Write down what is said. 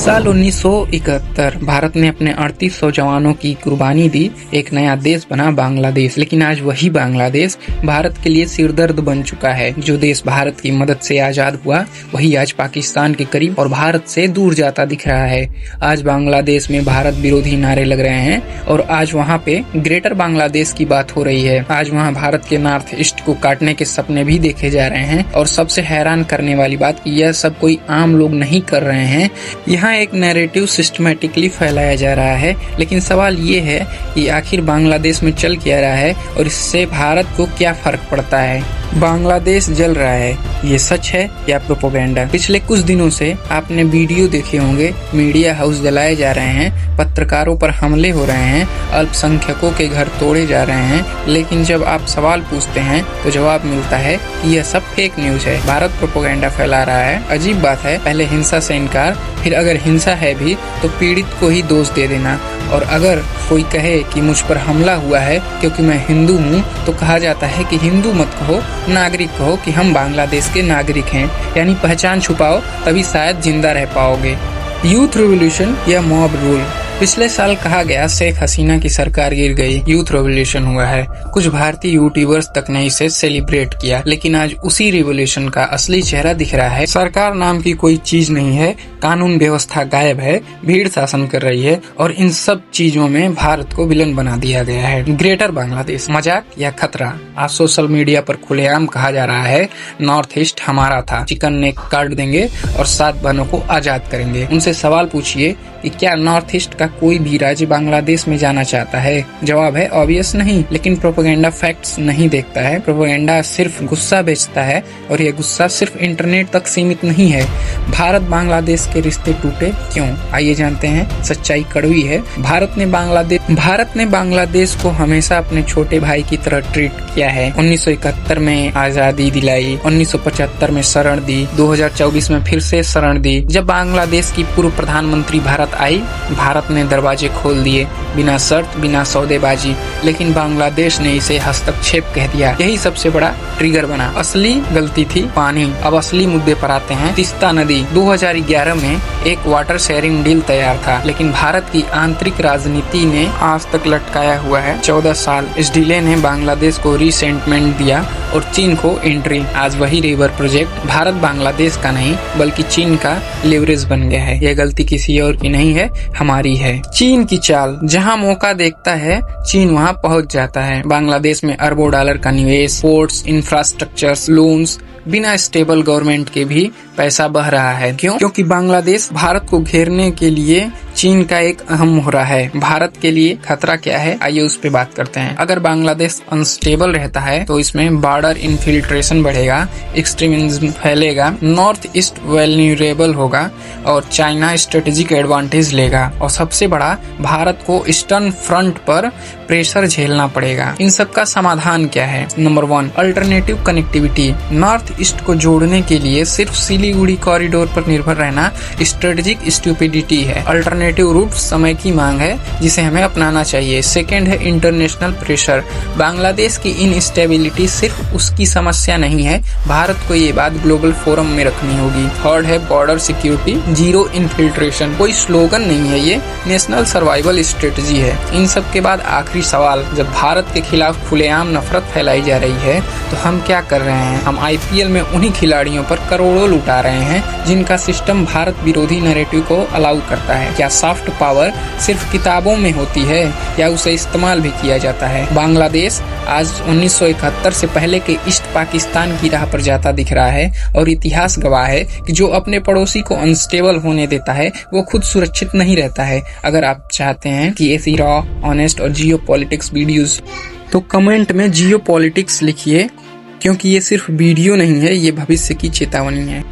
साल 1971 भारत ने अपने 3800 जवानों की कुर्बानी दी। एक नया देश बना बांग्लादेश। लेकिन आज वही बांग्लादेश भारत के लिए सिरदर्द बन चुका है। जो देश भारत की मदद से आजाद हुआ वही आज पाकिस्तान के करीब और भारत से दूर जाता दिख रहा है। आज बांग्लादेश में भारत विरोधी नारे लग रहे हैं और आज वहाँ पे ग्रेटर बांग्लादेश की बात हो रही है। आज वहाँ भारत के नॉर्थ ईस्ट को काटने के सपने भी देखे जा रहे हैं। और सबसे हैरान करने वाली बात कि यह सब कोई आम लोग नहीं कर रहे हैं। यहाँ एक नैरेटिव सिस्टमेटिकली फैलाया जा रहा है। लेकिन सवाल ये है कि आखिर बांग्लादेश में चल क्या रहा है और इससे भारत को क्या फर्क पड़ता है। बांग्लादेश जल रहा है, ये सच है या प्रोपेगेंडा? पिछले कुछ दिनों से आपने वीडियो देखे होंगे, मीडिया हाउस जलाए जा रहे हैं, पत्रकारों पर हमले हो रहे हैं, अल्पसंख्यकों के घर तोड़े जा रहे हैं। लेकिन जब आप सवाल पूछते हैं तो जवाब मिलता है कि यह सब फेक न्यूज है, भारत प्रोपेगेंडा फैला रहा है। अजीब बात है, पहले हिंसा से इनकार, फिर अगर हिंसा है भी तो पीड़ित को ही दोष दे देना। और अगर कोई कहे कि मुझ पर हमला हुआ है क्योंकि मैं हिंदू हूँ तो कहा जाता है कि हिंदू मत कहो, नागरिक कहो कि हम बांग्लादेश के नागरिक हैं। यानी पहचान छुपाओ तभी शायद जिंदा रह पाओगे। यूथ रिवॉल्यूशन या मॉब रूल। पिछले साल कहा गया शेख हसीना की सरकार गिर गई, यूथ रिवॉल्यूशन हुआ है। कुछ भारतीय यूट्यूबर्स तक ने इसे सेलिब्रेट किया। लेकिन आज उसी रिवॉल्यूशन का असली चेहरा दिख रहा है। सरकार नाम की कोई चीज नहीं है, कानून व्यवस्था गायब है, भीड़ शासन कर रही है और इन सब चीजों में भारत को विलन बना दिया गया है। ग्रेटर बांग्लादेश मजाक या खतरा? आज सोशल मीडिया पर खुलेआम कहा जा रहा है नॉर्थ ईस्ट हमारा था, चिकन नेक काट देंगे और 7 बहनों को आजाद करेंगे। उनसे सवाल पूछिए कि क्या नॉर्थ ईस्ट का कोई भी राज्य बांग्लादेश में जाना चाहता है? जवाब है ऑब्वियस नहीं। लेकिन प्रोपेगेंडा फैक्ट्स नहीं देखता है। प्रोपेगेंडा सिर्फ गुस्सा बेचता है और यह गुस्सा सिर्फ इंटरनेट तक सीमित नहीं है। भारत बांग्लादेश के रिश्ते टूटे क्यों? आइए जानते हैं। सच्चाई कड़वी है। भारत ने बांग्लादेश को हमेशा अपने छोटे भाई की तरह ट्रीट किया है। 1971 में आजादी दिलाई, 1975 में शरण दी, 2024 में फिर से शरण दी। जब बांग्लादेश की पूर्व प्रधानमंत्री भारत आई, भारत ने दरवाजे खोल दिए बिना शर्त, बिना सौदेबाजी। लेकिन बांग्लादेश ने इसे हस्तक्षेप कह दिया। यही सबसे बड़ा ट्रिगर बना। असली गलती थी पानी। अब असली मुद्दे पर आते हैं। तीस्ता नदी 2011 में एक वाटर शेयरिंग डील तैयार था, लेकिन भारत की आंतरिक राजनीति ने आज तक लटकाया हुआ है 14 साल। इस डीले ने बांग्लादेश को रिसेंटमेंट दिया और चीन को एंट्री। आज वही रिवर प्रोजेक्ट भारत बांग्लादेश का नहीं बल्कि चीन का लेवरेज बन गया है। यह गलती किसी और की नहीं है, हमारी है। चीन की चाल, जहां मौका देखता है चीन वहां पहुंच जाता है। बांग्लादेश में अरबों डॉलर का निवेश, पोर्ट्स, इंफ्रास्ट्रक्चर, लोन्स, बिना स्टेबल गवर्नमेंट के भी पैसा बह रहा है। क्यों? क्योंकि बांग्लादेश भारत को घेरने के लिए चीन का एक अहम मोहरा है। भारत के लिए खतरा क्या है, आइए उस पे बात करते हैं। अगर बांग्लादेश अनस्टेबल रहता है तो इसमें बॉर्डर इन्फिल्ट्रेशन बढ़ेगा, एक्सट्रीमिज्म फैलेगा, नॉर्थ ईस्ट वेल्नरेबल होगा और चाइना स्ट्रेटेजिक एडवांटेज लेगा। और सबसे बड़ा, भारत को ईस्टर्न फ्रंट पर प्रेशर झेलना पड़ेगा। इन सब का समाधान क्या है? Number 1, alternative connectivity. North east को जोड़ने के लिए सिर्फ सिलीगुड़ी कॉरिडोर पर निर्भर रहना स्ट्रेटेजिक स्टूपिडिटी है। अल्टरनेटिव रूट समय की मांग है जिसे हमें अपनाना चाहिए। सेकेंड है इंटरनेशनल प्रेशर। बांग्लादेश की इनस्टेबिलिटी सिर्फ उसकी समस्या नहीं है, भारत को ये बात ग्लोबल फोरम में रखनी होगी। थर्ड है बॉर्डर सिक्योरिटी, जीरो इन्फिल्ट्रेशन। कोई स्लोगन नहीं है, ये नेशनल सर्वाइवल स्ट्रेटेजी है। इन सब के बाद आखिरी सवाल, जब भारत के खिलाफ खुलेआम नफरत फैलाई जा रही है तो हम क्या कर रहे हैं? हम IPL में उन्हीं खिलाड़ियों पर करोड़ों लुटा रहे हैं जिनका सिस्टम भारत विरोधी नैरेटिव को अलाउ करता है। क्या सॉफ्ट पावर सिर्फ किताबों में होती है या उसे इस्तेमाल भी किया जाता है? बांग्लादेश आज 1971 से पहले के ईस्ट पाकिस्तान की राह पर जाता दिख रहा है और इतिहास गवाह है कि जो अपने पड़ोसी को अनस्टेबल होने देता है वो खुद सुरक्षित नहीं रहता है। अगर आप चाहते हैं कि ऐसी रॉ, ऑनेस्ट और जियो पॉलिटिक्स वीडियोस तो कमेंट में जियो पॉलिटिक्स लिखिए, क्योंकि ये सिर्फ वीडियो नहीं है, ये भविष्य की चेतावनी है।